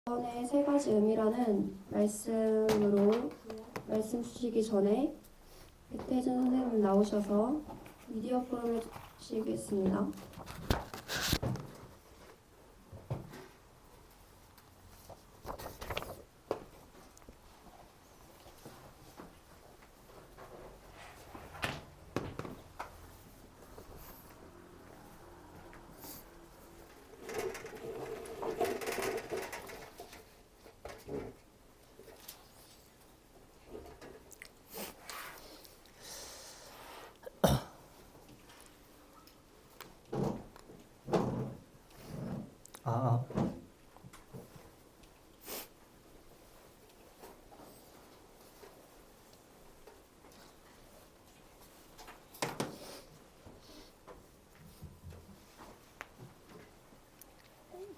이번에 세 가지 의미라는 말씀 주시기 전에 백태준 선생님 나오셔서 미디어 포럼을 주시겠습니다.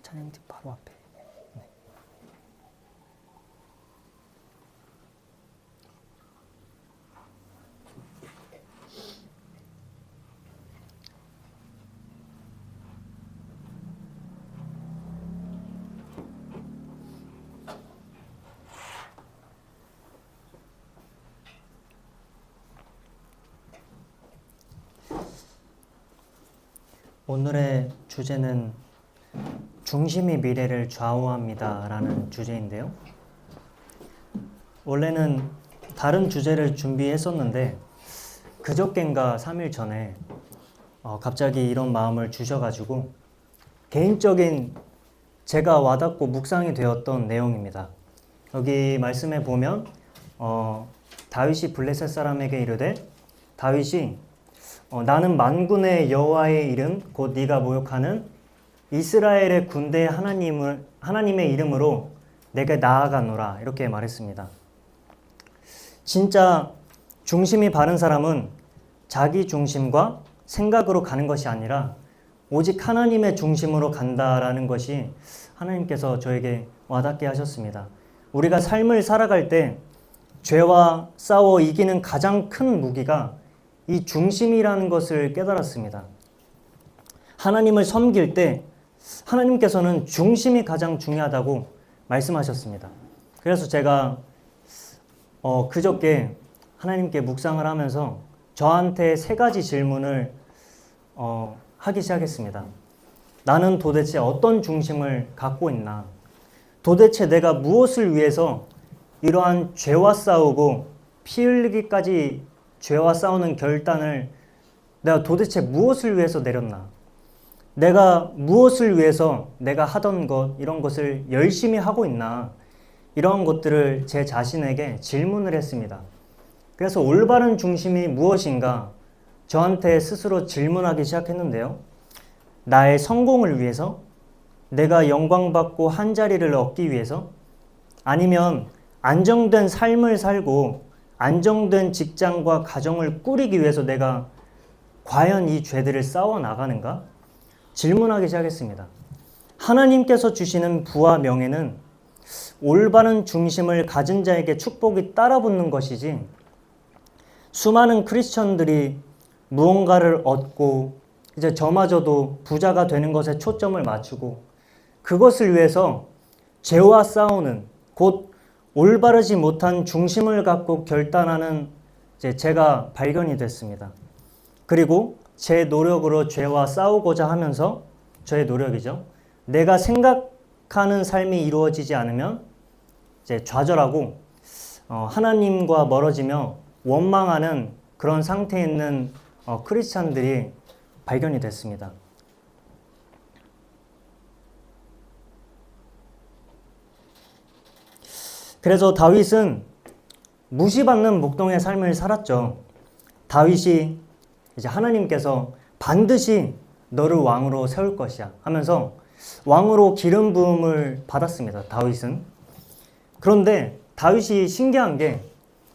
찬양팀 바로 앞에. 네. 오늘의 주제는 중심이 미래를 좌우합니다 라는 주제인데요. 원래는 다른 주제를 준비했었는데 그저껜가 3일 전에 갑자기 이런 마음을 주셔가지고 개인적인 제가 와닿고 묵상이 되었던 내용입니다. 여기 말씀에 보면 다윗이 블레셋 사람에게 이르되 다윗이 나는 만군의 여호와의 이름 곧 네가 모욕하는 이스라엘의 군대의 하나님의 이름으로 내게 나아가노라 이렇게 말했습니다. 진짜 중심이 바른 사람은 자기 중심과 생각으로 가는 것이 아니라 오직 하나님의 중심으로 간다라는 것이 하나님께서 저에게 와닿게 하셨습니다. 우리가 삶을 살아갈 때 죄와 싸워 이기는 가장 큰 무기가 이 중심이라는 것을 깨달았습니다. 하나님을 섬길 때 하나님께서는 중심이 가장 중요하다고 말씀하셨습니다. 그래서 제가 그저께 하나님께 묵상을 하면서 저한테 세 가지 질문을 하기 시작했습니다. 나는 도대체 어떤 중심을 갖고 있나? 도대체 내가 무엇을 위해서 이러한 죄와 싸우고 피 흘리기까지 죄와 싸우는 결단을 내가 도대체 무엇을 위해서 내렸나? 내가 무엇을 위해서 내가 하던 것, 이런 것을 열심히 하고 있나? 이런 것들을 제 자신에게 질문을 했습니다. 그래서 올바른 중심이 무엇인가? 저한테 스스로 질문하기 시작했는데요. 나의 성공을 위해서? 내가 영광받고 한 자리를 얻기 위해서? 아니면 안정된 삶을 살고 안정된 직장과 가정을 꾸리기 위해서 내가 과연 이 죄들을 싸워 나가는가? 질문하기 시작했습니다. 하나님께서 주시는 부와 명예는 올바른 중심을 가진 자에게 축복이 따라붙는 것이지 수많은 크리스천들이 무언가를 얻고 이제 저마저도 부자가 되는 것에 초점을 맞추고 그것을 위해서 죄와 싸우는 곧 올바르지 못한 중심을 갖고 결단하는 제가 발견이 됐습니다. 그리고 제 노력으로 죄와 싸우고자 하면서 저의 노력이죠. 내가 생각하는 삶이 이루어지지 않으면 이제 좌절하고 하나님과 멀어지며 원망하는 그런 상태에 있는 크리스찬들이 발견이 됐습니다. 그래서 다윗은 무시받는 목동의 삶을 살았죠. 다윗이 이제 하나님께서 반드시 너를 왕으로 세울 것이야 하면서 왕으로 기름 부음을 받았습니다. 다윗은. 그런데 다윗이 신기한 게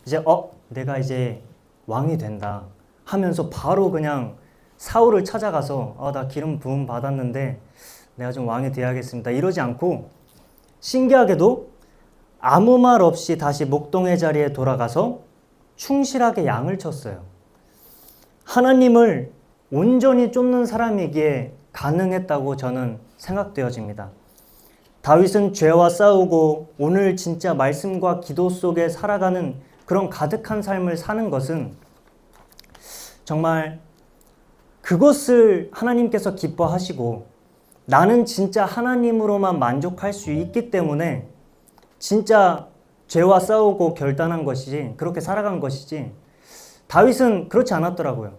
이제 내가 이제 왕이 된다 하면서 바로 그냥 사울을 찾아가서 나 기름 부음 받았는데 내가 좀 왕이 돼야겠습니다. 이러지 않고 신기하게도 아무 말 없이 다시 목동의 자리에 돌아가서 충실하게 양을 쳤어요. 하나님을 온전히 쫓는 사람이기에 가능했다고 저는 생각되어집니다. 다윗은 죄와 싸우고 오늘 진짜 말씀과 기도 속에 살아가는 그런 가득한 삶을 사는 것은 정말 그것을 하나님께서 기뻐하시고 나는 진짜 하나님으로만 만족할 수 있기 때문에 진짜 죄와 싸우고 결단한 것이지, 그렇게 살아간 것이지, 다윗은 그렇지 않았더라고요.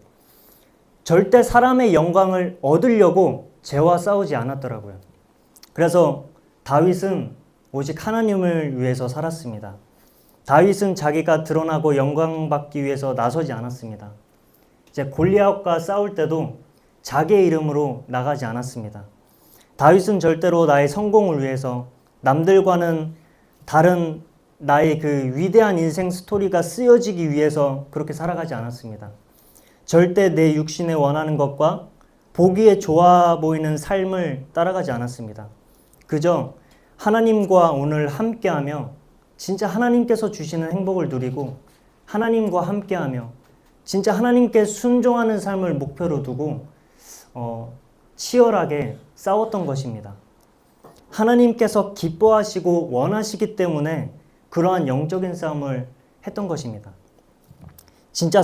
절대 사람의 영광을 얻으려고 죄와 싸우지 않았더라고요. 그래서 다윗은 오직 하나님을 위해서 살았습니다. 다윗은 자기가 드러나고 영광받기 위해서 나서지 않았습니다. 이제 골리앗과 싸울 때도 자기의 이름으로 나가지 않았습니다. 다윗은 절대로 나의 성공을 위해서, 남들과는 다른 나의 그 위대한 인생 스토리가 쓰여지기 위해서 그렇게 살아가지 않았습니다. 절대 내 육신에 원하는 것과 보기에 좋아 보이는 삶을 따라가지 않았습니다. 그저 하나님과 오늘 함께하며 진짜 하나님께서 주시는 행복을 누리고 하나님과 함께하며 진짜 하나님께 순종하는 삶을 목표로 두고 치열하게 싸웠던 것입니다. 하나님께서 기뻐하시고 원하시기 때문에 그러한 영적인 싸움을 했던 것입니다. 진짜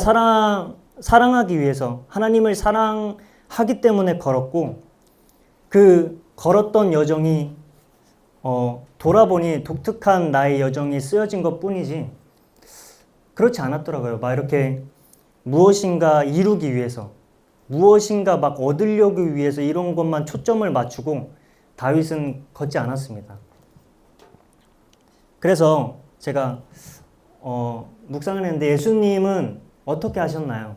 사랑하기 위해서 하나님을 사랑하기 때문에 걸었고 그 걸었던 여정이 돌아보니 독특한 나의 여정이 쓰여진 것 뿐이지 그렇지 않았더라고요. 막 이렇게 무엇인가 이루기 위해서 무엇인가 막 얻으려고 위해서 이런 것만 초점을 맞추고 다윗은 걷지 않았습니다. 그래서 제가 묵상을 했는데 예수님은 어떻게 하셨나요?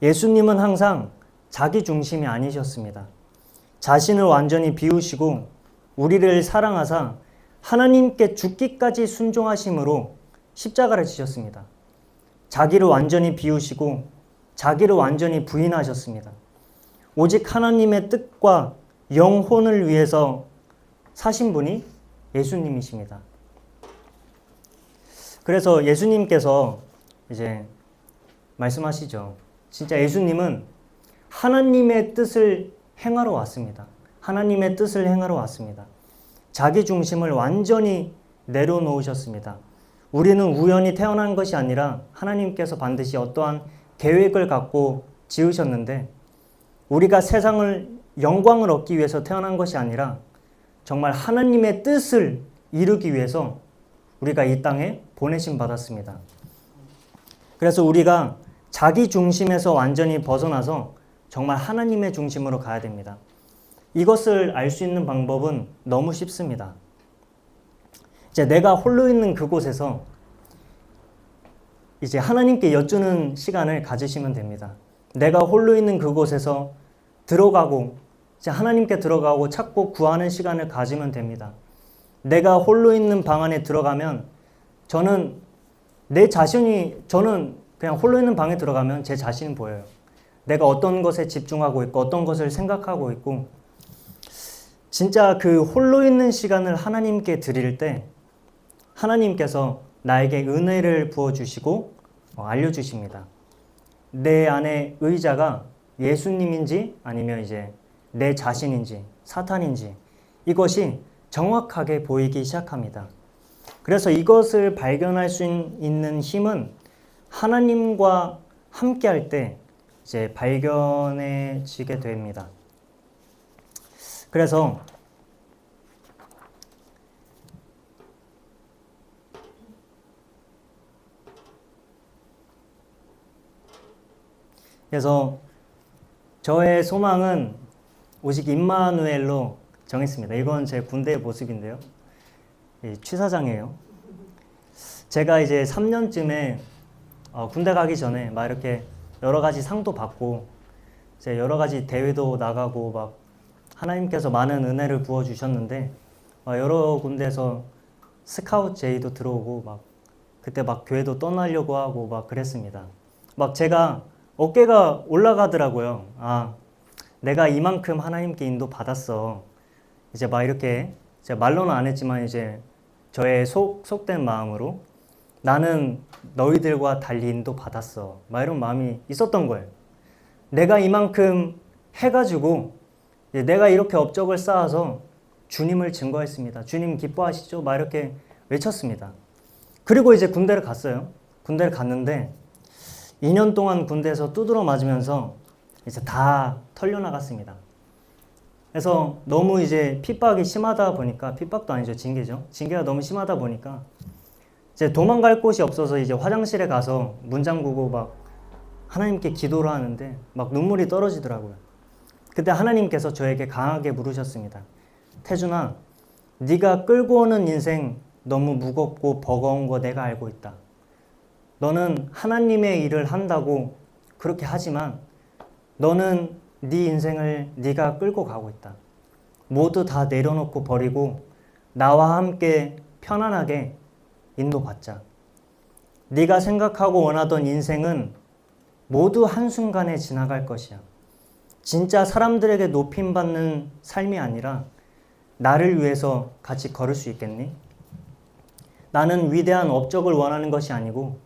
예수님은 항상 자기 중심이 아니셨습니다. 자신을 완전히 비우시고 우리를 사랑하사 하나님께 죽기까지 순종하심으로 십자가를 지셨습니다. 자기를 완전히 비우시고 자기를 완전히 부인하셨습니다. 오직 하나님의 뜻과 영혼을 위해서 사신 분이 예수님이십니다. 그래서 예수님께서 이제 말씀하시죠. 진짜 예수님은 하나님의 뜻을 행하러 왔습니다. 하나님의 뜻을 행하러 왔습니다. 자기 중심을 완전히 내려놓으셨습니다. 우리는 우연히 태어난 것이 아니라 하나님께서 반드시 어떠한 계획을 갖고 지으셨는데 우리가 세상을 영광을 얻기 위해서 태어난 것이 아니라 정말 하나님의 뜻을 이루기 위해서 우리가 이 땅에 보내심 받았습니다. 그래서 우리가 자기 중심에서 완전히 벗어나서 정말 하나님의 중심으로 가야 됩니다. 이것을 알 수 있는 방법은 너무 쉽습니다. 이제 내가 홀로 있는 그곳에서 이제 하나님께 여쭈는 시간을 가지시면 됩니다. 내가 홀로 있는 그곳에서 들어가고 이제 하나님께 들어가고 찾고 구하는 시간을 가지면 됩니다. 내가 홀로 있는 방 안에 들어가면 저는 그냥 홀로 있는 방에 들어가면 제 자신이 보여요. 내가 어떤 것에 집중하고 있고 어떤 것을 생각하고 있고 진짜 그 홀로 있는 시간을 하나님께 드릴 때 하나님께서 나에게 은혜를 부어주시고 알려주십니다. 내 안에 의자가 예수님인지 아니면 이제 내 자신인지 사탄인지 이것이 정확하게 보이기 시작합니다. 그래서 이것을 발견할 수 있는 힘은 하나님과 함께 할 때 이제 발견해지게 됩니다. 그래서 저의 소망은 오직 임마누엘로 정했습니다. 이건 제 군대의 모습인데요. 취사장이에요. 제가 이제 3년쯤에 군대 가기 전에 막 이렇게 여러 가지 상도 받고 이제 여러 가지 대회도 나가고 막 하나님께서 많은 은혜를 부어 주셨는데 여러 군데에서 스카우트 제의도 들어오고 막 그때 막 교회도 떠나려고 하고 막 그랬습니다. 막 제가 어깨가 올라가더라고요. 아, 내가 이만큼 하나님께 인도 받았어. 이제 막 이렇게 제가 말로는 안 했지만 이제 저의 속된 마음으로 나는 너희들과 달리 인도 받았어. 막 이런 마음이 있었던 거예요. 내가 이만큼 해가지고 내가 이렇게 업적을 쌓아서 주님을 증거했습니다. 주님 기뻐하시죠? 막 이렇게 외쳤습니다. 그리고 이제 군대를 갔어요. 군대를 갔는데 2년 동안 군대에서 두드러 맞으면서 이제 다 털려나갔습니다. 그래서 너무 이제 핍박이 심하다 보니까, 핍박도 아니죠, 징계죠. 징계가 너무 심하다 보니까 이제 도망갈 곳이 없어서 이제 화장실에 가서 문 잠그고 막 하나님께 기도를 하는데 막 눈물이 떨어지더라고요. 그때 하나님께서 저에게 강하게 물으셨습니다. 태준아, 네가 끌고 오는 인생 너무 무겁고 버거운 거 내가 알고 있다. 너는 하나님의 일을 한다고 그렇게 하지만 너는 네 인생을 네가 끌고 가고 있다. 모두 다 내려놓고 버리고 나와 함께 편안하게 인도받자. 네가 생각하고 원하던 인생은 모두 한순간에 지나갈 것이야. 진짜 사람들에게 높임받는 삶이 아니라 나를 위해서 같이 걸을 수 있겠니? 나는 위대한 업적을 원하는 것이 아니고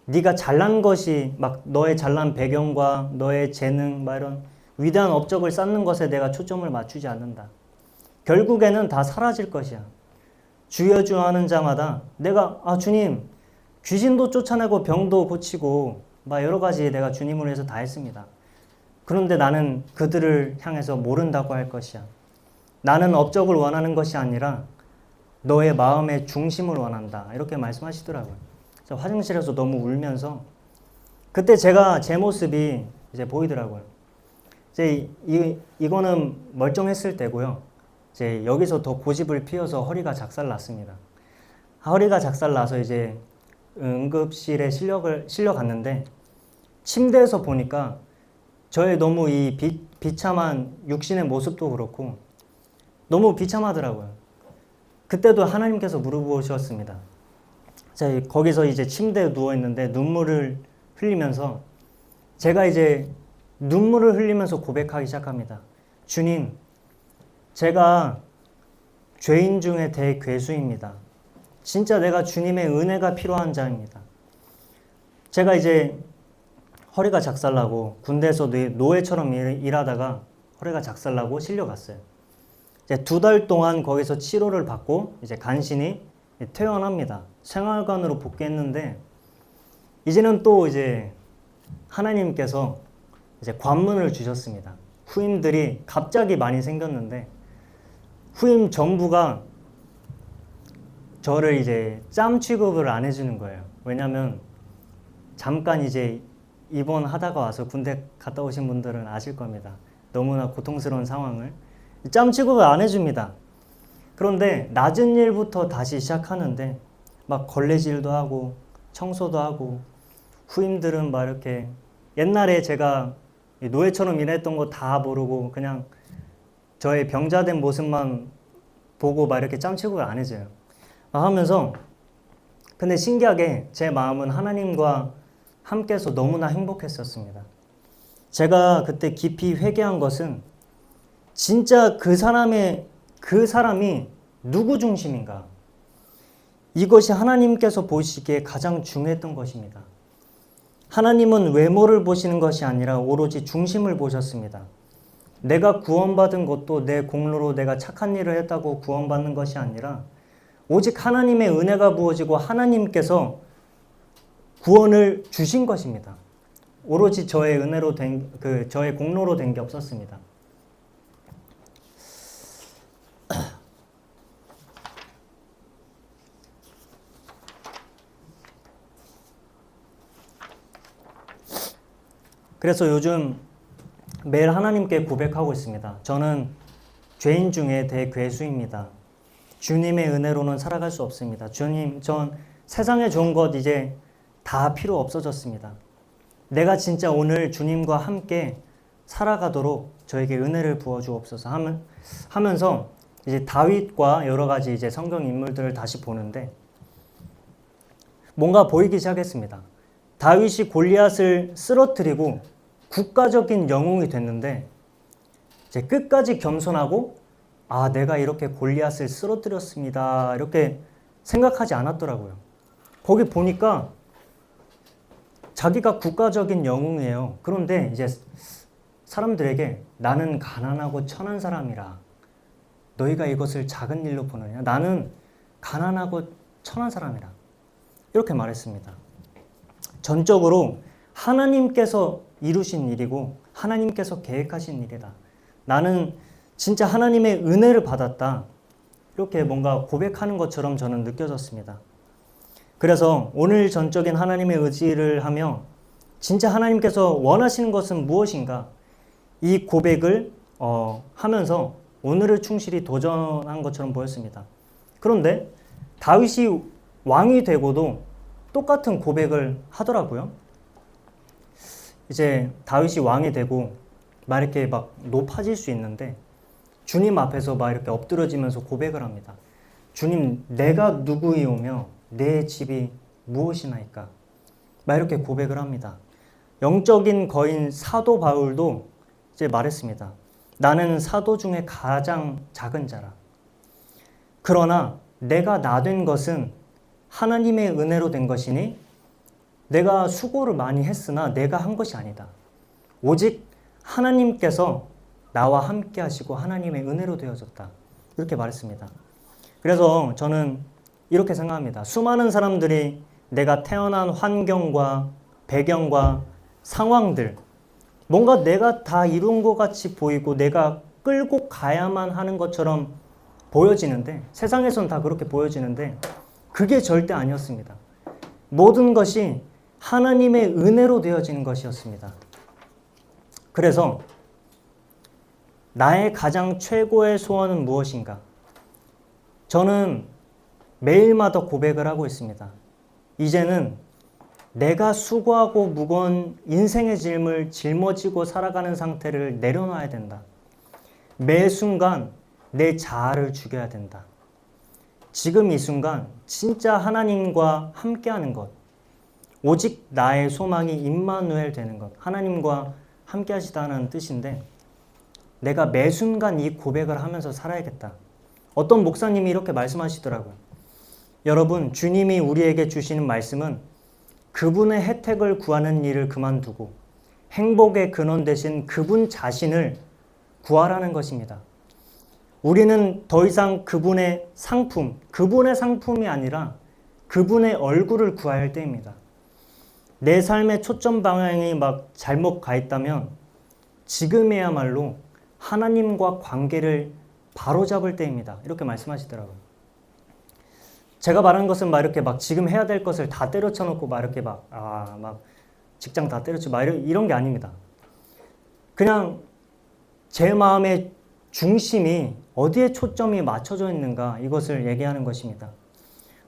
네가 잘난 것이 막 너의 잘난 배경과 너의 재능 막 이런 위대한 업적을 쌓는 것에 내가 초점을 맞추지 않는다. 결국에는 다 사라질 것이야. 주여 주여 하는 자마다 내가 주님 귀신도 쫓아내고 병도 고치고 막 여러 가지 내가 주님을 위해서 다 했습니다. 그런데 나는 그들을 향해서 모른다고 할 것이야. 나는 업적을 원하는 것이 아니라 너의 마음의 중심을 원한다. 이렇게 말씀하시더라고요. 그래서 화장실에서 너무 울면서 그때 제 모습이 이제 보이더라고요. 이제 이거는 멀쩡했을 때고요. 이제 여기서 더 고집을 피워서 허리가 작살났습니다. 허리가 작살나서 이제 응급실에 실려갔는데 침대에서 보니까 저의 너무 이 비참한 육신의 모습도 그렇고 너무 비참하더라고요. 그때도 하나님께서 물어보셨습니다. 제가 거기서 이제 침대에 누워있는데 눈물을 흘리면서 제가 이제 눈물을 흘리면서 고백하기 시작합니다. 주님, 제가 죄인 중에 대괴수입니다. 진짜 내가 주님의 은혜가 필요한 자입니다. 제가 이제 허리가 작살나고 군대에서 노예처럼 일하다가 허리가 작살나고 실려갔어요. 이제 2달 동안 거기서 치료를 받고 이제 간신히 퇴원합니다. 생활관으로 복귀했는데 이제는 또 이제 하나님께서 이제 관문을 주셨습니다. 후임들이 갑자기 많이 생겼는데 후임 전부가 저를 이제 짬 취급을 안 해주는 거예요. 왜냐면 잠깐 이제 입원하다가 와서 군대 갔다 오신 분들은 아실 겁니다. 너무나 고통스러운 상황을 짬 취급을 안 해줍니다. 그런데 낮은 일부터 다시 시작하는데 막 걸레질도 하고 청소도 하고 후임들은 막 이렇게 옛날에 제가 노예처럼 일했던 거 다 모르고 그냥 저의 병자된 모습만 보고 막 이렇게 짬 취급을 안 해줘요. 하면서 근데 신기하게 제 마음은 하나님과 함께해서 너무나 행복했었습니다. 제가 그때 깊이 회개한 것은 진짜 그 사람이 누구 중심인가? 이것이 하나님께서 보시기에 가장 중요했던 것입니다. 하나님은 외모를 보시는 것이 아니라 오로지 중심을 보셨습니다. 내가 구원받은 것도 내 공로로 내가 착한 일을 했다고 구원받는 것이 아니라 오직 하나님의 은혜가 부어지고 하나님께서 구원을 주신 것입니다. 오로지 저의 은혜로 저의 공로로 된 게 없었습니다. 그래서 요즘 매일 하나님께 고백하고 있습니다. 저는 죄인 중에 대괴수입니다. 주님의 은혜로는 살아갈 수 없습니다. 주님, 전 세상에 좋은 것 이제 다 필요 없어졌습니다. 내가 진짜 오늘 주님과 함께 살아가도록 저에게 은혜를 부어 주옵소서 하면서 이제 다윗과 여러 가지 이제 성경 인물들을 다시 보는데 뭔가 보이기 시작했습니다. 다윗이 골리앗을 쓰러뜨리고 국가적인 영웅이 됐는데 이제 끝까지 겸손하고 내가 이렇게 골리앗을 쓰러뜨렸습니다. 이렇게 생각하지 않았더라고요. 거기 보니까 자기가 국가적인 영웅이에요. 그런데 이제 사람들에게 나는 가난하고 천한 사람이라 너희가 이것을 작은 일로 보느냐? 나는 가난하고 천한 사람이라. 이렇게 말했습니다. 전적으로 하나님께서 이루신 일이고 하나님께서 계획하신 일이다. 나는 진짜 하나님의 은혜를 받았다. 이렇게 뭔가 고백하는 것처럼 저는 느껴졌습니다. 그래서 오늘 전적인 하나님의 의지를 하며 진짜 하나님께서 원하시는 것은 무엇인가? 이 고백을 하면서 오늘을 충실히 도전한 것처럼 보였습니다. 그런데 다윗이 왕이 되고도 똑같은 고백을 하더라고요. 이제 다윗이 왕이 되고 막 이렇게 막 높아질 수 있는데 주님 앞에서 막 이렇게 엎드려지면서 고백을 합니다. 주님, 내가 누구이오며 내 집이 무엇이나이까? 막 이렇게 고백을 합니다. 영적인 거인 사도 바울도 이제 말했습니다. 나는 사도 중에 가장 작은 자라. 그러나 내가 나 된 것은 하나님의 은혜로 된 것이니 내가 수고를 많이 했으나 내가 한 것이 아니다. 오직 하나님께서 나와 함께 하시고 하나님의 은혜로 되어졌다. 이렇게 말했습니다. 그래서 저는 이렇게 생각합니다. 수많은 사람들이 내가 태어난 환경과 배경과 상황들, 뭔가 내가 다 이룬 것 같이 보이고 내가 끌고 가야만 하는 것처럼 보여지는데, 세상에서는 다 그렇게 보여지는데 그게 절대 아니었습니다. 모든 것이 하나님의 은혜로 되어지는 것이었습니다. 그래서 나의 가장 최고의 소원은 무엇인가? 저는 매일마다 고백을 하고 있습니다. 이제는 내가 수고하고 무거운 인생의 짐을 짊어지고 살아가는 상태를 내려놔야 된다. 매 순간 내 자아를 죽여야 된다. 지금 이 순간 진짜 하나님과 함께하는 것, 오직 나의 소망이 임마누엘 되는 것, 하나님과 함께 하시다는 뜻인데 내가 매 순간 이 고백을 하면서 살아야겠다. 어떤 목사님이 이렇게 말씀하시더라고요. 여러분, 주님이 우리에게 주시는 말씀은 그분의 혜택을 구하는 일을 그만두고 행복의 근원 되신 그분 자신을 구하라는 것입니다. 우리는 더 이상 그분의 상품이 아니라 그분의 얼굴을 구해야 할 때입니다. 내 삶의 초점 방향이 막 잘못 가 있다면 지금이야말로 하나님과 관계를 바로잡을 때입니다. 이렇게 말씀하시더라고요. 제가 말하는 것은 막 이렇게 막 지금 해야 될 것을 다 때려쳐 놓고 막 이렇게 막 직장 다 때려쳐 막 이런 게 아닙니다. 그냥 제 마음의 중심이 어디에 초점이 맞춰져 있는가, 이것을 얘기하는 것입니다.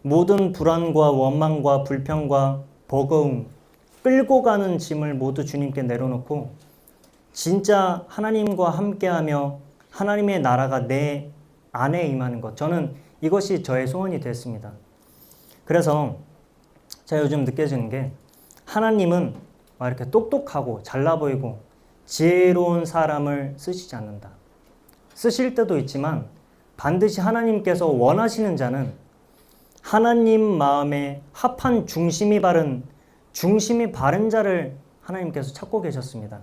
모든 불안과 원망과 불평과 버거움, 끌고 가는 짐을 모두 주님께 내려놓고 진짜 하나님과 함께하며 하나님의 나라가 내 안에 임하는 것, 저는 이것이 저의 소원이 됐습니다. 그래서 제가 요즘 느껴지는 게 하나님은 막 이렇게 똑똑하고 잘나 보이고 지혜로운 사람을 쓰시지 않는다. 쓰실 때도 있지만 반드시 하나님께서 원하시는 자는 하나님 마음에 합한 중심이 바른 자를 하나님께서 찾고 계셨습니다.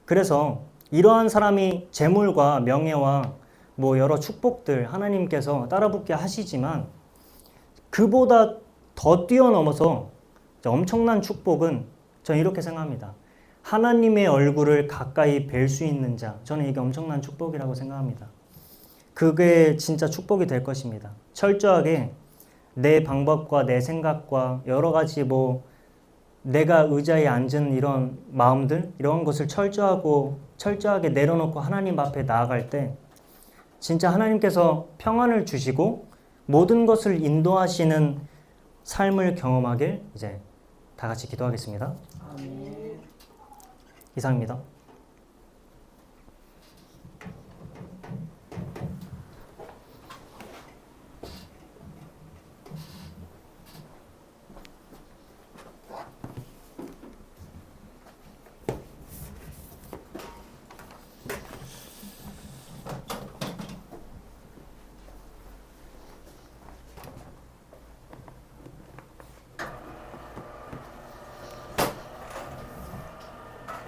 그래서 이러한 사람이 재물과 명예와 여러 축복들 하나님께서 따라붙게 하시지만 그보다 더 뛰어넘어서 엄청난 축복은 저는 이렇게 생각합니다. 하나님의 얼굴을 가까이 뵐 수 있는 자, 저는 이게 엄청난 축복이라고 생각합니다. 그게 진짜 축복이 될 것입니다. 철저하게 내 방법과 내 생각과 여러 가지 내가 의자에 앉은 이런 마음들, 이런 것을 철저하게 내려놓고 하나님 앞에 나아갈 때 진짜 하나님께서 평안을 주시고 모든 것을 인도하시는 삶을 경험하길 이제 다 같이 기도하겠습니다. 아멘. 이상입니다.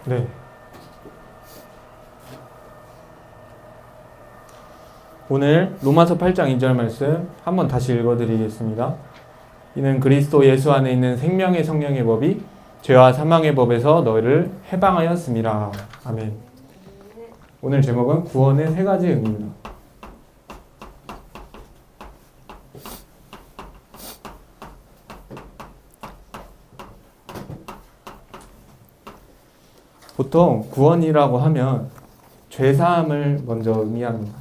네. 오늘 로마서 8장 2절 말씀 한번 다시 읽어드리겠습니다. 이는 그리스도 예수 안에 있는 생명의 성령의 법이 죄와 사망의 법에서 너희를 해방하였음이라. 아멘. 오늘 제목은 구원의 세 가지 의미입니다. 보통 구원이라고 하면 죄사함을 먼저 의미합니다.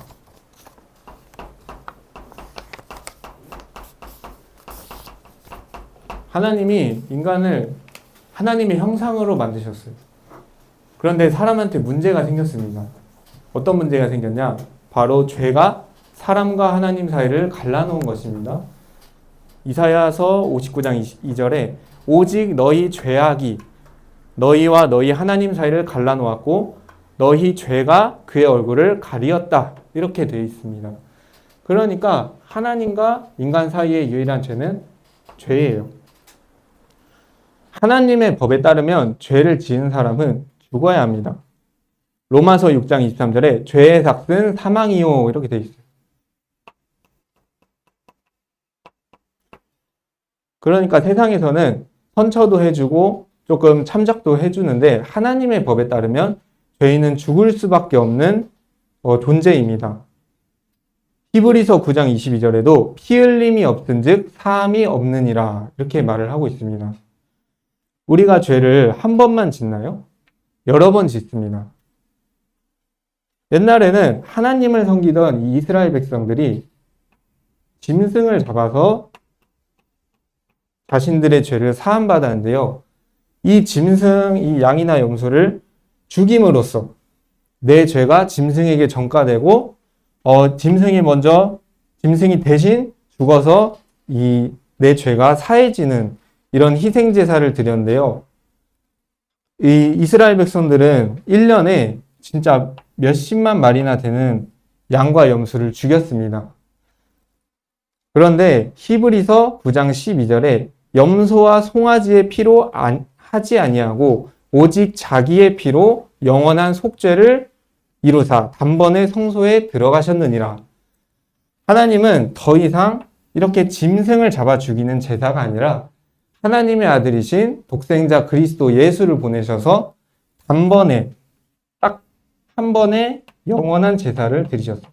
하나님이 인간을 하나님의 형상으로 만드셨어요. 그런데 사람한테 문제가 생겼습니다. 어떤 문제가 생겼냐? 바로 죄가 사람과 하나님 사이를 갈라놓은 것입니다. 이사야서 59장 2절에 오직 너희 죄악이 너희와 너희 하나님 사이를 갈라놓았고 너희 죄가 그의 얼굴을 가리었다. 이렇게 되어 있습니다. 그러니까 하나님과 인간 사이의 유일한 죄는 죄예요. 하나님의 법에 따르면 죄를 지은 사람은 죽어야 합니다. 로마서 6장 23절에 죄의 삭은 사망이요 이렇게 되어 있어요. 그러니까 세상에서는 선처도 해주고 조금 참작도 해주는데 하나님의 법에 따르면 죄인은 죽을 수밖에 없는 존재입니다. 히브리서 9장 22절에도 피 흘림이 없은즉 사함이 없느니라 이렇게 말을 하고 있습니다. 우리가 죄를 한 번만 짓나요? 여러 번 짓습니다. 옛날에는 하나님을 섬기던 이 이스라엘 백성들이 짐승을 잡아서 자신들의 죄를 사함받았는데요. 이 짐승, 이 양이나 염소를 죽임으로써 내 죄가 짐승에게 전가되고 짐승이 대신 죽어서 내 죄가 사해지는 이런 희생 제사를 드렸는데요. 이 이스라엘 백성들은 1년에 진짜 몇십만 마리나 되는 양과 염소를 죽였습니다. 그런데 히브리서 9장 12절에 염소와 송아지의 피로 하지 아니하고 오직 자기의 피로 영원한 속죄를 이루사 단번에 성소에 들어가셨느니라. 하나님은 더 이상 이렇게 짐승을 잡아 죽이는 제사가 아니라 하나님의 아들이신 독생자 그리스도 예수를 보내셔서 단번에 딱 한 번에 영원한 제사를 드리셨어요.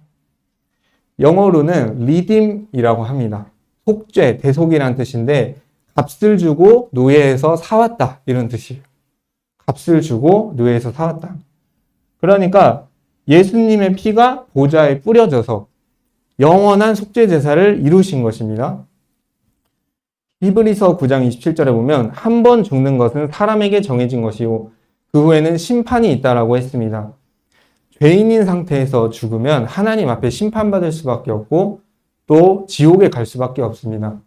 영어로는 리딤이라고 합니다. 속죄, 대속이란 뜻인데 값을 주고 노예에서 사왔다 이런 뜻이에요. 값을 주고 노예에서 사왔다. 그러니까 예수님의 피가 보좌에 뿌려져서 영원한 속죄 제사를 이루신 것입니다. 히브리서 9장 27절에 보면 한 번 죽는 것은 사람에게 정해진 것이요 그 후에는 심판이 있다라고 했습니다. 죄인인 상태에서 죽으면 하나님 앞에 심판받을 수밖에 없고 또 지옥에 갈 수밖에 없습니다.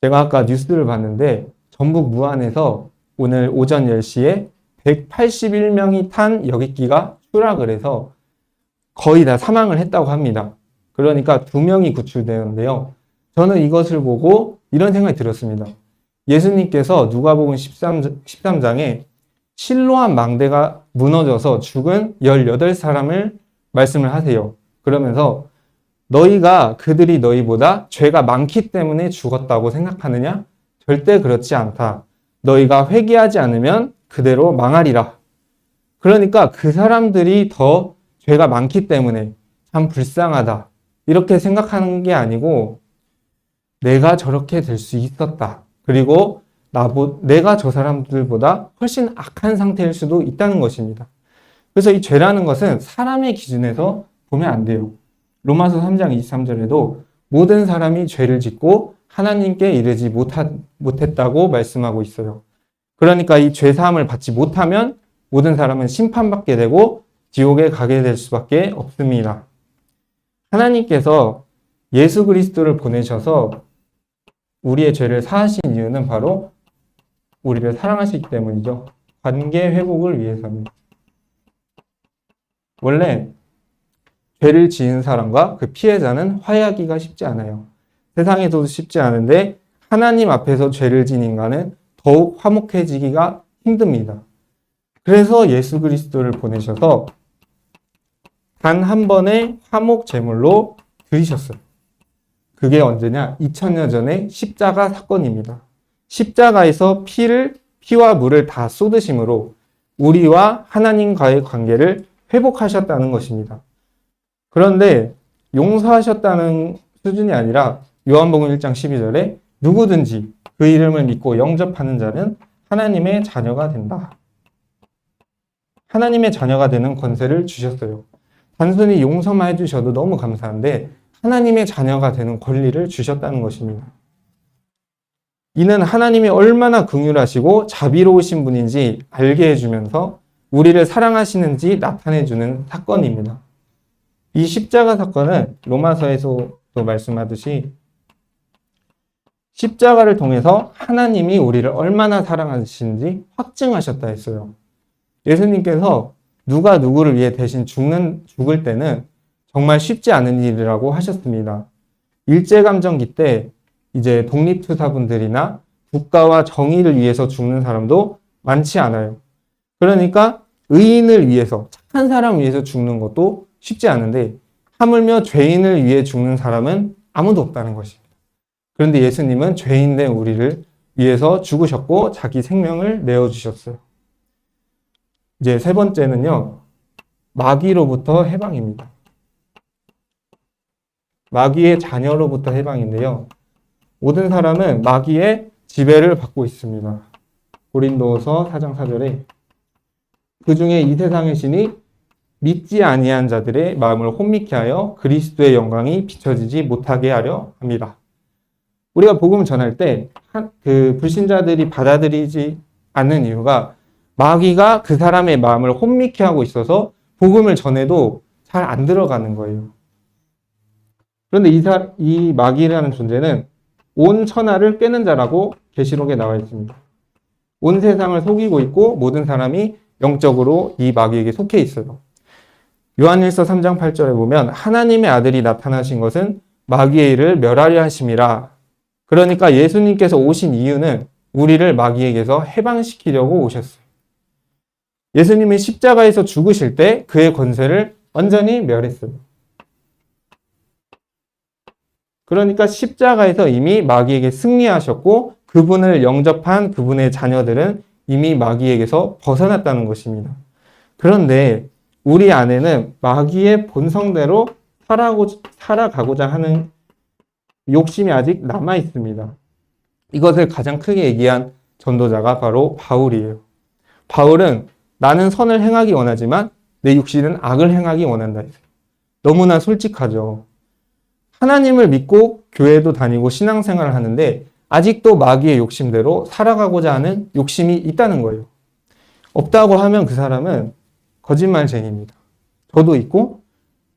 제가 아까 뉴스를 봤는데 전북 무안에서 오늘 오전 10시에 181명이 탄 여객기가 추락을 해서 거의 다 사망을 했다고 합니다. 그러니까 2명이 구출되었는데요. 저는 이것을 보고 이런 생각이 들었습니다. 예수님께서 누가복음 13장에 실로암 망대가 무너져서 죽은 18사람을 말씀을 하세요. 그러면서 너희가 그들이 너희보다 죄가 많기 때문에 죽었다고 생각하느냐? 절대 그렇지 않다. 너희가 회개하지 않으면 그대로 망하리라. 그러니까 그 사람들이 더 죄가 많기 때문에 참 불쌍하다. 이렇게 생각하는 게 아니고 내가 저렇게 될 수 있었다. 그리고 내가 저 사람들보다 훨씬 악한 상태일 수도 있다는 것입니다. 그래서 이 죄라는 것은 사람의 기준에서 보면 안 돼요. 로마서 3장 23절에도 모든 사람이 죄를 짓고 하나님께 이르지 못했다고 말씀하고 있어요. 그러니까 이 죄사함을 받지 못하면 모든 사람은 심판받게 되고 지옥에 가게 될 수밖에 없습니다. 하나님께서 예수 그리스도를 보내셔서 우리의 죄를 사하신 이유는 바로 우리를 사랑하시기 때문이죠. 관계 회복을 위해서입니다. 원래 죄를 지은 사람과 그 피해자는 화해하기가 쉽지 않아요. 세상에서도 쉽지 않은데 하나님 앞에서 죄를 지은 인간은 더욱 화목해지기가 힘듭니다. 그래서 예수 그리스도를 보내셔서 단 한 번의 화목 제물로 들이셨어요. 그게 언제냐? 2000년 전에 십자가 사건입니다. 십자가에서 피와 물을 다 쏟으심으로 우리와 하나님과의 관계를 회복하셨다는 것입니다. 그런데 용서하셨다는 수준이 아니라 요한복음 1장 12절에 누구든지 그 이름을 믿고 영접하는 자는 하나님의 자녀가 된다. 하나님의 자녀가 되는 권세를 주셨어요. 단순히 용서만 해주셔도 너무 감사한데 하나님의 자녀가 되는 권리를 주셨다는 것입니다. 이는 하나님이 얼마나 긍휼하시고 자비로우신 분인지 알게 해주면서 우리를 사랑하시는지 나타내주는 사건입니다. 이 십자가 사건은 로마서에서도 말씀하듯이 십자가를 통해서 하나님이 우리를 얼마나 사랑하시는지 확증하셨다 했어요. 예수님께서 누가 누구를 위해 대신 죽을 때는 정말 쉽지 않은 일이라고 하셨습니다. 일제감정기 때 이제 독립투사분들이나 국가와 정의를 위해서 죽는 사람도 많지 않아요. 그러니까 의인을 위해서, 착한 사람 위해서 죽는 것도 쉽지 않은데 하물며 죄인을 위해 죽는 사람은 아무도 없다는 것입니다. 그런데 예수님은 죄인된 우리를 위해서 죽으셨고 자기 생명을 내어주셨어요. 이제 세 번째는요, 마귀로부터 해방입니다. 마귀의 자녀로부터 해방인데요. 모든 사람은 마귀의 지배를 받고 있습니다. 고린도서 4장 4절에 그 중에 이 세상의 신이 믿지 아니한 자들의 마음을 혼미케 하여 그리스도의 영광이 비춰지지 못하게 하려 합니다. 우리가 복음 전할 때 그 불신자들이 받아들이지 않는 이유가 마귀가 그 사람의 마음을 혼미케 하고 있어서 복음을 전해도 잘 안 들어가는 거예요. 그런데 이 마귀라는 존재는 온 천하를 꿰는 자라고 계시록에 나와 있습니다. 온 세상을 속이고 있고 모든 사람이 영적으로 이 마귀에게 속해 있어요. 요한일서 3장 8절에 보면 하나님의 아들이 나타나신 것은 마귀의 일을 멸하려 하심이라. 그러니까 예수님께서 오신 이유는 우리를 마귀에게서 해방시키려고 오셨어요. 예수님이 십자가에서 죽으실 때 그의 권세를 완전히 멸했어요. 그러니까 십자가에서 이미 마귀에게 승리하셨고 그분을 영접한 그분의 자녀들은 이미 마귀에게서 벗어났다는 것입니다. 그런데 우리 안에는 마귀의 본성대로 살아가고자 하는 욕심이 아직 남아 있습니다. 이것을 가장 크게 얘기한 전도자가 바로 바울이에요. 바울은 나는 선을 행하기 원하지만 내 육신은 악을 행하기 원한다 했어요. 너무나 솔직하죠. 하나님을 믿고 교회도 다니고 신앙생활을 하는데 아직도 마귀의 욕심대로 살아가고자 하는 욕심이 있다는 거예요. 없다고 하면 그 사람은 거짓말쟁이입니다. 저도 있고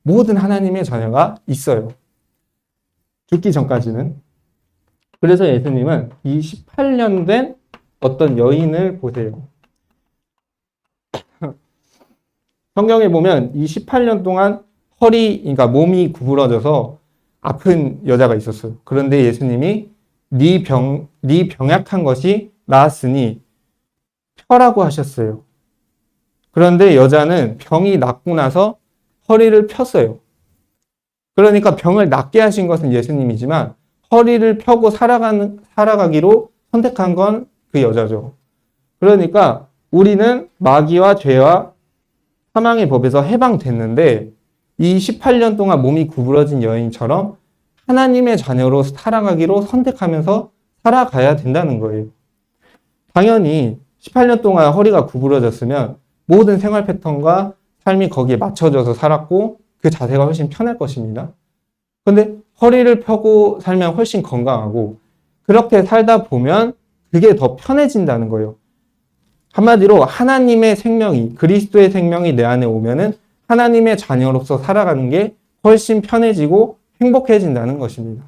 모든 하나님의 자녀가 있어요. 죽기 전까지는. 그래서 예수님은 이 18년 된 어떤 여인을 보세요. 성경에 보면 이 18년 동안 그러니까 몸이 구부러져서 아픈 여자가 있었어요. 그런데 예수님이 네 병약한 것이 나았으니 펴라고 하셨어요. 그런데 여자는 병이 낫고 나서 허리를 폈어요. 그러니까 병을 낫게 하신 것은 예수님이지만 허리를 펴고 살아가기로 선택한 건 그 여자죠. 그러니까 우리는 마귀와 죄와 사망의 법에서 해방됐는데 이 18년 동안 몸이 구부러진 여인처럼 하나님의 자녀로 살아가기로 선택하면서 살아가야 된다는 거예요. 당연히 18년 동안 허리가 구부러졌으면 모든 생활 패턴과 삶이 거기에 맞춰져서 살았고 그 자세가 훨씬 편할 것입니다. 그런데 허리를 펴고 살면 훨씬 건강하고 그렇게 살다 보면 그게 더 편해진다는 거예요. 한마디로 하나님의 생명이, 그리스도의 생명이 내 안에 오면은 하나님의 자녀로서 살아가는 게 훨씬 편해지고 행복해진다는 것입니다.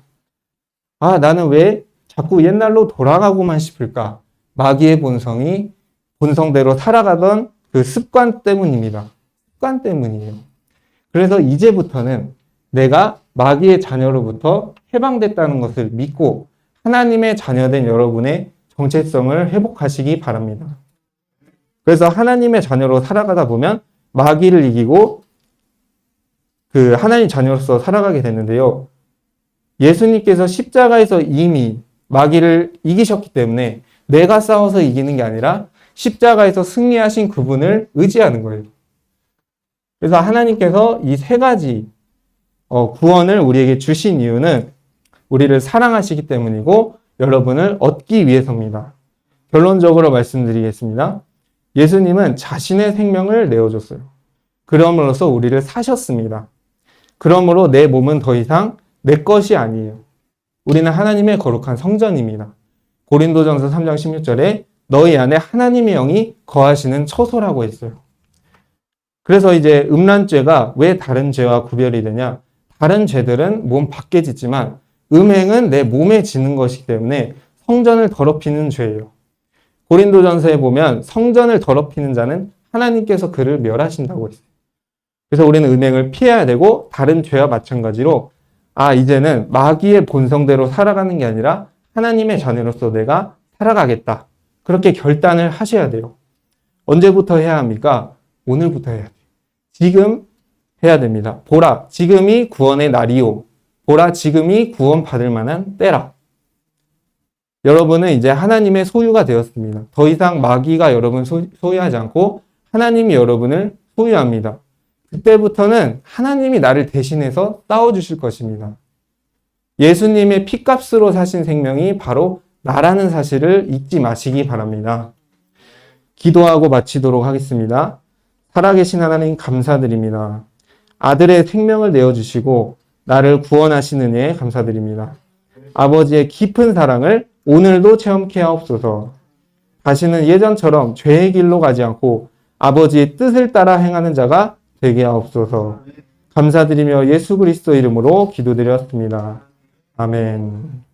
아, 나는 왜 자꾸 옛날로 돌아가고만 싶을까? 마귀의 본성대로 살아가던 그 습관 때문입니다. 습관 때문이에요. 그래서 이제부터는 내가 마귀의 자녀로부터 해방됐다는 것을 믿고 하나님의 자녀된 여러분의 정체성을 회복하시기 바랍니다. 그래서 하나님의 자녀로 살아가다 보면 마귀를 이기고 그 하나님 자녀로서 살아가게 됐는데요. 예수님께서 십자가에서 이미 마귀를 이기셨기 때문에 내가 싸워서 이기는 게 아니라 십자가에서 승리하신 그분을 의지하는 거예요. 그래서 하나님께서 이 세 가지 구원을 우리에게 주신 이유는 우리를 사랑하시기 때문이고 여러분을 얻기 위해서입니다. 결론적으로 말씀드리겠습니다. 예수님은 자신의 생명을 내어줬어요. 그럼으로써 우리를 사셨습니다. 그러므로 내 몸은 더 이상 내 것이 아니에요. 우리는 하나님의 거룩한 성전입니다. 고린도전서 3장 16절에 너희 안에 하나님의 영이 거하시는 처소라고 했어요. 그래서 이제 음란죄가 왜 다른 죄와 구별이 되냐? 다른 죄들은 몸 밖에 짓지만 음행은 내 몸에 지는 것이기 때문에 성전을 더럽히는 죄예요. 고린도전서에 보면 성전을 더럽히는 자는 하나님께서 그를 멸하신다고 했어요. 그래서 우리는 음행을 피해야 되고 다른 죄와 마찬가지로 이제는 마귀의 본성대로 살아가는 게 아니라 하나님의 자녀로서 내가 살아가겠다. 그렇게 결단을 하셔야 돼요. 언제부터 해야 합니까? 오늘부터 해야 돼요. 지금 해야 됩니다. 보라, 지금이 구원의 날이요. 보라, 지금이 구원받을 만한 때라. 여러분은 이제 하나님의 소유가 되었습니다. 더 이상 마귀가 여러분 소유하지 않고 하나님이 여러분을 소유합니다. 그때부터는 하나님이 나를 대신해서 싸워주실 것입니다. 예수님의 피값으로 사신 생명이 바로 나라는 사실을 잊지 마시기 바랍니다. 기도하고 마치도록 하겠습니다. 살아계신 하나님 감사드립니다. 아들의 생명을 내어주시고 나를 구원하시는 예 감사드립니다. 아버지의 깊은 사랑을 오늘도 체험케 하옵소서. 다시는 예전처럼 죄의 길로 가지 않고 아버지의 뜻을 따라 행하는 자가 되게 하옵소서. 감사드리며 예수 그리스도 이름으로 기도드렸습니다. 아멘.